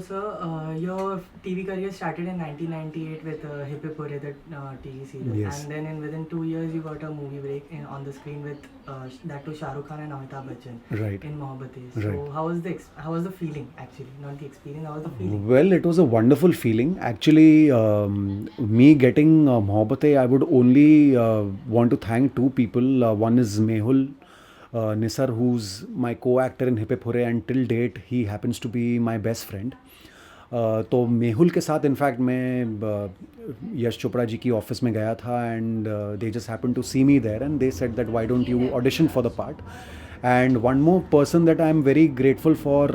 sir, your TV career started in 1998 with Hip Hip Hooray, the TV serial, Yes. and then within 2 years you got a movie break on the screen with that to Shah Rukh Khan and Amitabh Bachchan Right. in Mohabbatein. Right. So how was the feeling actually? Not the experience. How was the feeling? Well, it was a wonderful feeling. Actually, me getting Mohabbatein, I would only want to thank two people. One is Mehul Nisar, who's my co-actor in Hip Hip Hooray, and till date he happens to be my best friend. तो मेहुल के साथ in fact मैं यश चोपड़ा जी की office में गया था and they just happen to see me there and they said that why don't you audition for the part. And one more person that I am very grateful for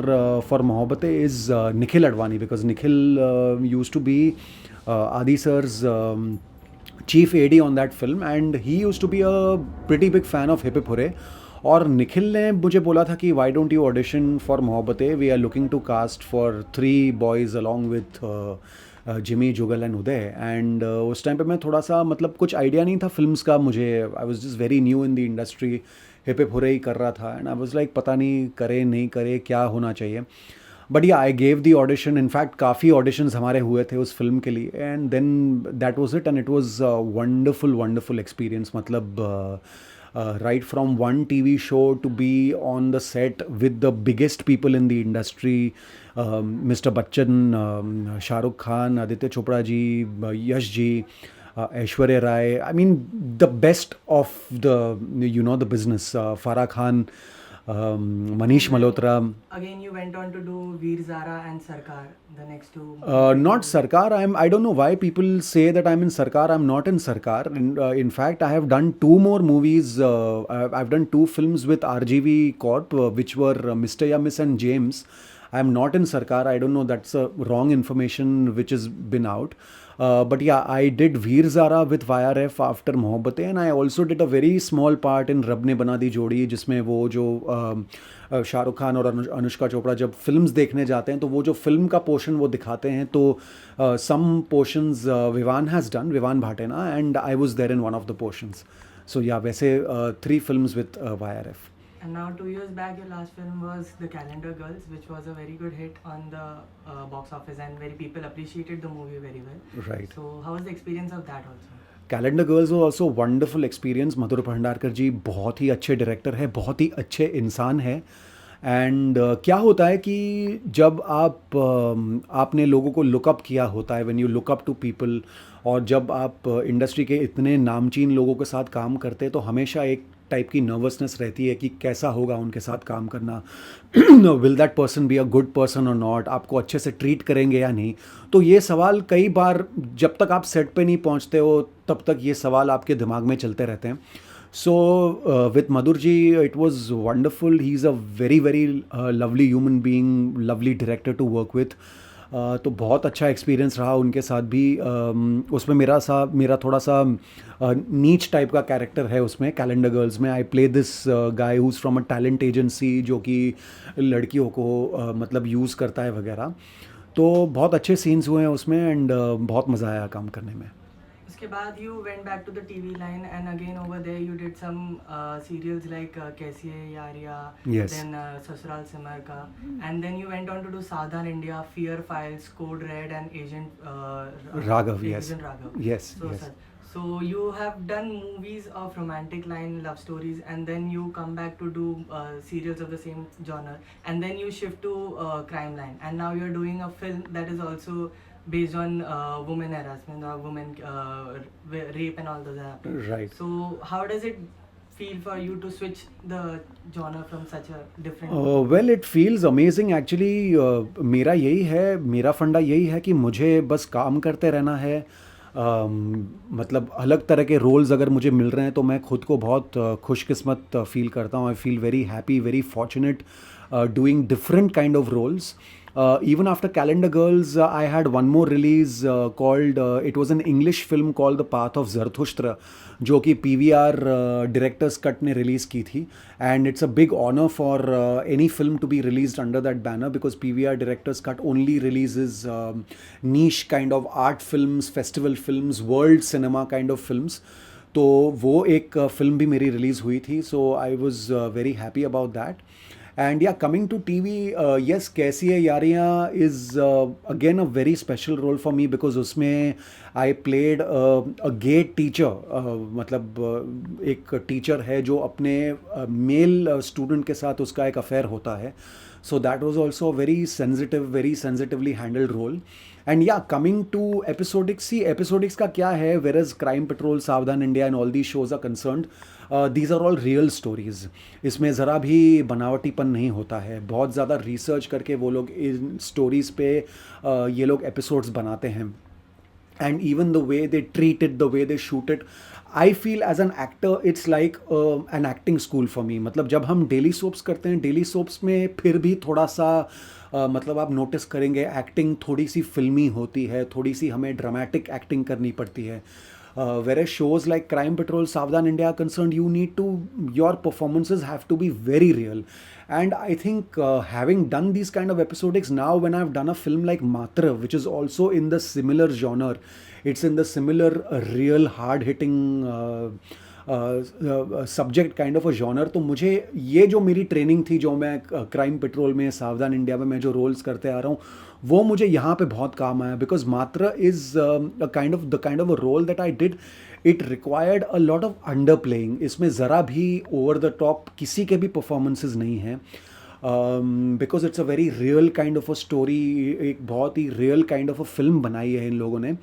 Mohabbatein is Nikhil Advani, because Nikhil used to be Adi sir's chief AD on that film, and he used to be a pretty big fan of Hip Hip Hooray. और निखिल ने मुझे बोला था कि why don't you audition for Mohabbatein, we are looking to cast for 3 boys along with Jimmy Jugal and Uday. And उस time पे मैं थोड़ा सा मतलब कुछ आइडिया नहीं था फिल्म्स का मुझे. I was just very new in the industry. Hip hip hurray ही कर रहा था एंड आई वाज लाइक पता नहीं करे नहीं करे क्या होना चाहिए. But yeah I gave the audition. In fact काफ़ी ऑडिशंस हमारे हुए थे उस फिल्म के लिए and then that was it and it was wonderful experience. मतलब right from one TV show to be on the set with the biggest people in the industry, Mr. Bachchan, Shah Rukh Khan, Aditya Chopra ji, Yash ji, Aishwarya Rai. I mean, the best of the business. Farah Khan, Manish Malhotra. Again, you went on to do Veer Zara and Sarkar, the next two. Not Sarkar. I don't know why people say that I'm in Sarkar. I'm not in Sarkar. In fact, I have done 2 more movies. I've done 2 films with RGV Corp, which were Mr. Ya Miss and James. I'm not in Sarkar. I don't know. That's wrong information which has been out. But yeah, I did Veer Zara with YRF after Mohabbatein, and I also did a very small part in Rab Ne Bana Di Jodi, जिसमें वो जो शाहरुख खान और अनुष्का चोपड़ा जब films देखने जाते हैं तो वो जो फिल्म का पोर्शन वो दिखाते हैं, तो some portions Vivan has done, Vivan Bhatena, and I was there in one of the portions. So yeah वैसे 3 films with YRF. And now 2 years back, your last film was The Calendar Girls, which was a very good hit on the box office, and very people appreciated the movie very well. Right. So how was the experience of that also? Calendar girls वो also wonderful experience. मधुर भंडारकर जी बहुत ही अच्छे director है, बहुत ही अच्छे इंसान है. And क्या होता है कि जब आपने लोगों को लुकअप किया होता है, when you look up to people, और जब आप इंडस्ट्री के इतने नामचीन लोगों के साथ काम करते हैं तो हमेशा एक टाइप की नर्वसनेस रहती है कि कैसा होगा उनके साथ काम करना. Will that person be a good person और नॉट, आपको अच्छे से ट्रीट करेंगे या नहीं. तो ये सवाल कई बार जब तक आप सेट पे नहीं पहुंचते हो तब तक ये सवाल आपके दिमाग में चलते रहते हैं. So with Madhur ji it was wonderful. He is a very lovely human being, lovely director to work with. तो बहुत अच्छा एक्सपीरियंस रहा उनके साथ भी. उसमें मेरा थोड़ा सा नीच टाइप का कैरेक्टर है उसमें कैलेंडर गर्ल्स में. I play this guy who is from a talent agency जो कि लड़कियों को मतलब यूज़ करता है वगैरह. तो बहुत अच्छे सीन्स हुए हैं उसमें एंड बहुत मज़ा आया काम करने में. उसके बाद you went back to the TV line, and again over there you did some serials like कैसी है यारिया, Yes. then ससुराल सिमर का, and then you went on to do Saavdhan India, Fear Files, Code Red, and Agent Raghav, yes. Agent Raghav. Yes, So, yes. sir, so you have done movies of romantic line love stories, and then you come back to do serials of the same genre, and then you shift to crime line, and now you're doing a film that is also based on women harassment or women rape and all those happen. Right. So how does it feel for you to switch the genre from such a different well it feels amazing actually. मेरा यही है, मेरा फंडा यही है कि मुझे बस काम करते रहना है. मतलब अलग तरह के रोल्स अगर मुझे मिल रहे हैं तो मैं खुद को बहुत खुशकिस्मत फील करता हूँ. आई feel very happy, very fortunate doing different kind of roles. Even after Calendar Girls, I had one more release called, it was an English film called The Path of Zarathustra, जो कि PVR director's cut ने release की थी. And it's a big honor for any film to be released under that banner, because PVR director's cut only releases niche kind of art films, festival films, world cinema kind of films. तो वो एक film भी मेरी release हुई थी. So I was very happy about that. And yeah, coming to TV, yes, Kaisi Hai Yaariyan is again a very special role for me because उसमें I played a gate teacher. मतलब एक teacher है जो अपने male student के साथ उसका एक अफेयर होता है. So that was also a very sensitive, very sensitively handled role. And yeah, coming to episodics, see episodics का क्या है, whereas Crime Patrol, Savdhan India and all these shows are concerned, these are all real stories. इसमें ज़रा भी बनावटीपन नहीं होता है. बहुत ज़्यादा रिसर्च करके वो लोग इन स्टोरीज़ पे ये लोग एपिसोड्स बनाते हैं. And even the way they treat it, the way they shoot it, I feel as an actor it's like an acting school for me. मतलब जब हम डेली सोप्स करते हैं, डेली सोप्स में फिर भी थोड़ा सा मतलब आप नोटिस करेंगे एक्टिंग थोड़ी सी फिल्मी होती है, थोड़ी सी हमें ड्रामेटिक एक्टिंग करनी पड़ती है. Whereas shows like Crime Patrol, Savdhan India are concerned, your performances have to be very real. And I think having done these kind of episodics, now when I've done a film like Matra, which is also in the similar genre, it's in the similar real hard hitting subject kind of a genre, तो मुझे ये जो मेरी training थी, जो मैं crime petrol में, सावधान इंडिया में मैं जो रोल्स करते आ रहा हूँ, वो मुझे यहाँ पे बहुत काम आया. Because Matr is the kind of a role that I did, it required a lot of underplaying. इसमें ज़रा भी ओवर द टॉप किसी के भी परफॉर्मेंसेज नहीं हैं. Because it's a very real kind of a story, एक बहुत ही real kind of a film बनाई है इन लोगों ने.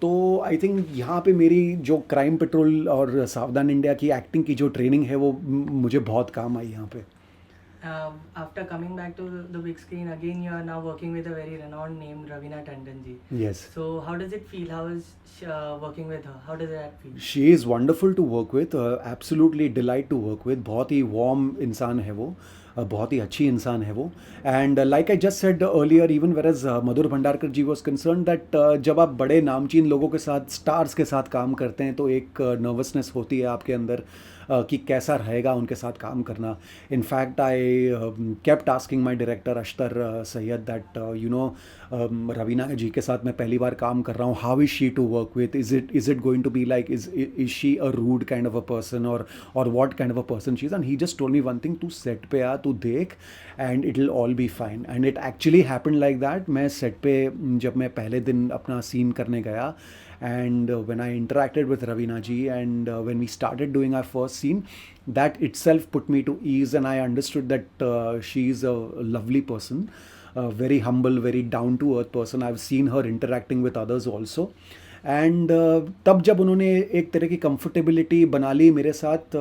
तो आई थिंक यहाँ पे मेरी जो क्राइम पेट्रोल और सावधान इंडिया की एक्टिंग की जो ट्रेनिंग है वो मुझे बहुत काम आई यहाँ पे. After coming back to the big screen again, you are now working with a very renowned name, Raveena Tandon ji. Yes. So how does it feel? How is working with her? How does that feel? She is wonderful to work with, absolutely delight to work with. बहुत ही warm इंसान है वो, बहुत ही अच्छी इंसान है वो. And like I just said earlier, even whereas Madhur Bhandarkar ji was concern that जब आप बड़े नामचीन लोगों के साथ, स्टार्स के साथ काम करते हैं तो एक नर्वसनेस होती है आपके अंदर कि कैसा रहेगा उनके साथ काम करना. In fact I kept asking my director Akhtar Syed that Raveena ji के साथ मैं पहली बार काम कर रहा हूँ, how is she to work with, is it going to be like, is she a rude kind of a person और what kind of a person she is. And he just told me one thing, तू set पे आ, तू देख, and it will all be fine. And it actually happened like that. मैं set पे जब मैं पहले दिन अपना सीन करने गया, and when I interacted with Raveena ji and when we started doing our first scene, that itself put me to ease, and I understood that she is a lovely person, very humble, very down to earth person. I've seen her interacting with others also, and तब जब उन्होंने एक तरह की comfortability बना ली मेरे साथ,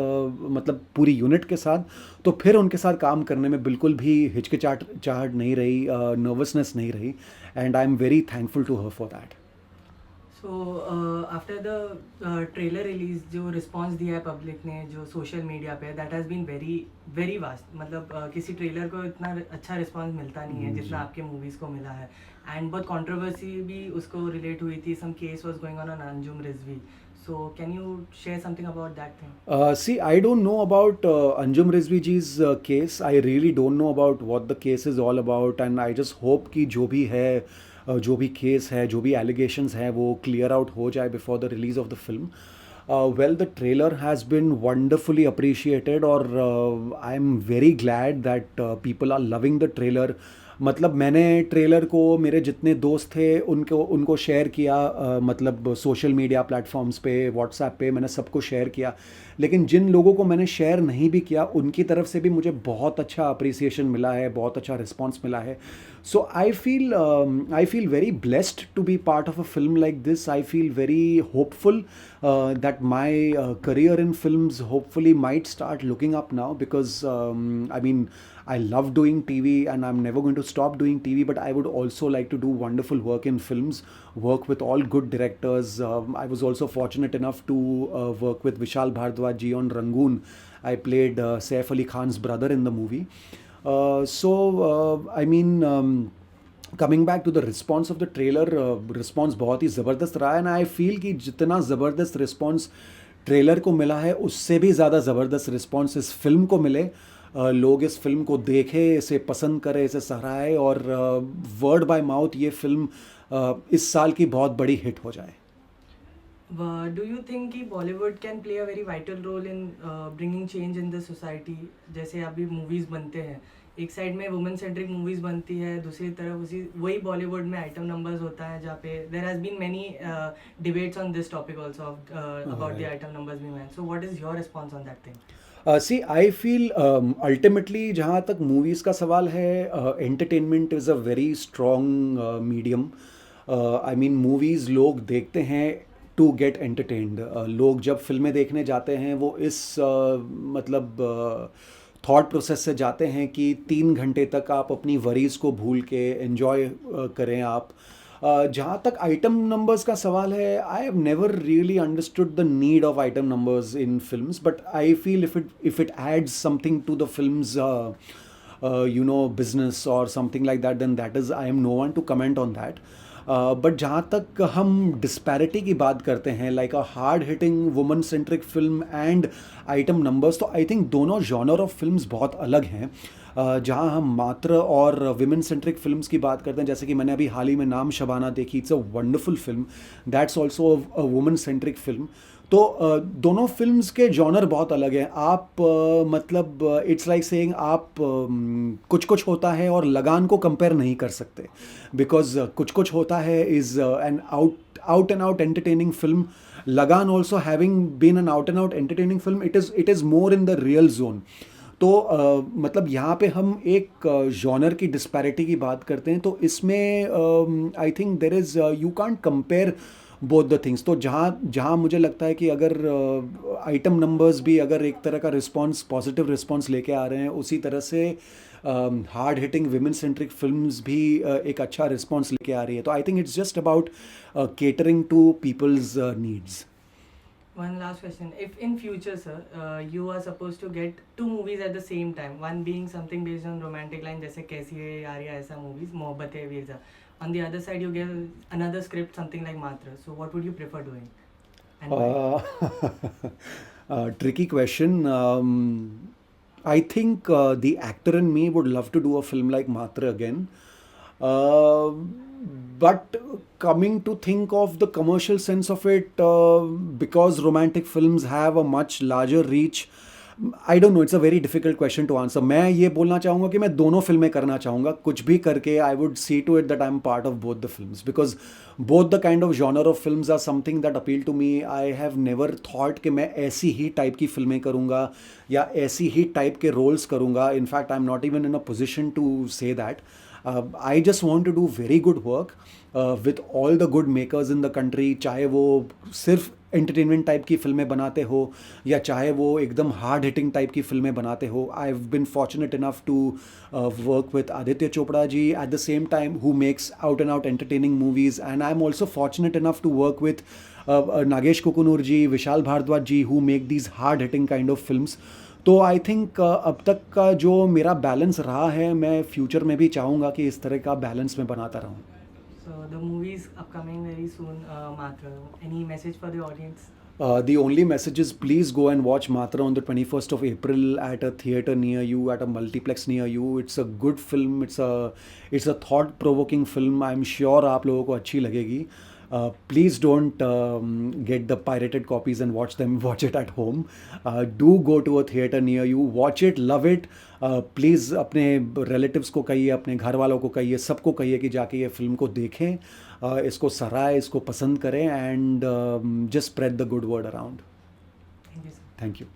मतलब पूरी यूनिट के साथ, तो फिर उनके साथ काम करने में बिल्कुल भी हिचकिचाहट नहीं रही, नर्वसनेस नहीं रही, and I am very thankful to her for that. So after the trailer release, जो रिस्पॉन्स दिया है पब्लिक ने जो सोशल मीडिया पे, that has been very very vast. मतलब किसी ट्रेलर को इतना अच्छा रिस्पॉन्स मिलता नहीं है जितना आपके मूवीज़ को मिला है. एंड बहुत कंट्रोवर्सी भी उसको रिलेट हुई थी, some case was going on Anjum Rizvi. So can you share something about that thing? See, I don't know about Anjum Rizvi ji's case. I really don't know about what the case is all about, and I just hope कि जो भी है, जो भी case है, जो भी allegations हैं, वो क्लियर आउट हो जाए before the release of the film. Well, the trailer has been wonderfully appreciated, और I am very glad that people are loving the trailer. मतलब मैंने ट्रेलर को मेरे जितने दोस्त थे उनको शेयर किया, मतलब सोशल मीडिया प्लेटफॉर्म्स पे, व्हाट्सएप पे मैंने सबको शेयर किया. लेकिन जिन लोगों को मैंने शेयर नहीं भी किया, उनकी तरफ से भी मुझे बहुत अच्छा अप्रिसिएशन मिला है, बहुत अच्छा रिस्पॉन्स मिला है. So I feel very blessed to be part of a film like this. I feel very hopeful that my career in films hopefully might start looking up now, because I mean, I love doing TV and I'm never going to stop doing TV, but I would also like to do wonderful work in films, work with all good directors. I was also fortunate enough to work with Vishal Bhardwaj ji on Rangoon. I played Saif Ali Khan's brother in the movie. I mean, coming back to the response of the trailer, response बहुत ही ज़बरदस्त रहा है. And I feel कि जितना ज़बरदस्त response trailer को मिला है, उससे भी ज़्यादा ज़बरदस्त रिस्पॉन्स इस फिल्म को मिले. लोग इस फिल्म को देखें, इसे पसंद करें, इसे सराहें, और वर्ड बाय माउथ ये फिल्म इस साल की बहुत बड़ी हिट हो जाए. Do you think कि Bollywood can play a very vital role in bringing change in the society? जैसे अभी movies बनते हैं, एक साइड में वुमेन सेंट्रिक मूवीज बनती है, दूसरी तरफ उसी वही बॉलीवुड में आइटम नंबर्स होता है जहाँ पे there has been many debates on this topic also about the item numbers being man. So what is your response on that thing? See I feel ultimately जहाँ तक मूवीज़ का सवाल है, entertainment is a very strong medium. I mean movies लोग देखते हैं to get entertained. लोग जब फिल्में देखने जाते हैं वो इस मतलब थॉट प्रोसेस से जाते हैं कि 3 घंटे तक आप अपनी वरीज़ को भूल के एंजॉय करें आप. जहाँ तक आइटम नंबर्स का सवाल है, I have never really understood the need of item numbers in films, but I feel if it adds something to the film's business or something like that, then that is, I am no one to comment on that. But जहाँ तक हम disparity की बात करते हैं, like a hard hitting woman centric film and item numbers, तो I think दोनों genre of films बहुत अलग हैं. जहाँ हम मात्र और विमेन सेंट्रिक फिल्म्स की बात करते हैं, जैसे कि मैंने अभी हाल ही में नाम शबाना देखी, it's a wonderful film, that's also a woman centric film. तो दोनों फिल्म्स के जॉनर बहुत अलग हैं. आप मतलब इट्स लाइक सेइंग आप कुछ कुछ होता है और लगान को कंपेयर नहीं कर सकते, बिकॉज कुछ कुछ होता है is an out and out entertaining film. Lagan also having been an out and out entertaining film, it is more in the real zone. तो मतलब यहाँ पे हम एक जॉनर की डिस्पैरिटी की बात करते हैं, तो इसमें I think there is you can't compare both the things. तो जहाँ जहाँ मुझे लगता है कि अगर आइटम नंबर्स भी अगर एक तरह का रिस्पॉन्स, पॉजिटिव रिस्पॉन्स लेके आ रहे हैं, उसी तरह से hard hitting women centric films भी एक अच्छा रिस्पॉन्स लेके आ रही है. तो I think it's just about catering to people's needs. One last question. If in future, sir, you are supposed to get two movies at the same time, one being something based on romantic line, जैसे कैसी है यार या ऐसा movies, मोहब्बत है वीरजा. On the other side, you give another script, something like Matra. So what would you prefer doing? And why? Tricky question. I think the actor in me would love to do a film like Matra again. But coming to think of the commercial sense of it, because romantic films have a much larger reach, I don't know, it's a very difficult question to answer. मैं ये बोलना चाहूँगा कि मैं दोनों फिल्में करना चाहूँगा, कुछ भी करके. I would see to it that I'm part of both the films, because both the kind of genre of films are something that appeal to me. I have never thought कि मैं ऐसी ही टाइप की फिल्में करूँगा या ऐसी ही type के roles करूँगा. In fact, I'm not even in a position to say that. I just want to do very good work with all the good makers in the country, चाहे वो सिर्फ एंटरटेनमेंट टाइप की फिल्में बनाते हो या चाहे वो एकदम हार्ड हिटिंग टाइप की फिल्में बनाते हो. I have been fortunate enough to work with Aditya Chopra ji at the same time who makes out and out entertaining movies, and I am also fortunate enough to work with Nagesh Kukunoor ji, Vishal Bhardwaj ji, who make these hard hitting kind of films. तो I think अब तक का जो मेरा balance रहा है, मैं future में भी चाहूँगा कि इस तरह का बैलेंस मैं बनाता रहूँ. So the movie is upcoming very soon, Matra. Any message for the audience? The only message is please go and watch Matra on the 21st of April at a theatre near you, at a multiplex near you. It's a good film. It's a thought-provoking film. I'm sure आप लोगों को अच्छी लगेगी. Please don't get the pirated copies and watch it at home. Do go to a theatre near you, watch it, love it. Please अपने relatives को कहिए, अपने घर वालों को कहिए, सबको कहिए कि जाके ये फिल्म को देखें, इसको सराहें, इसको पसंद करें, and just spread the good word around. Thank you, sir. Thank you.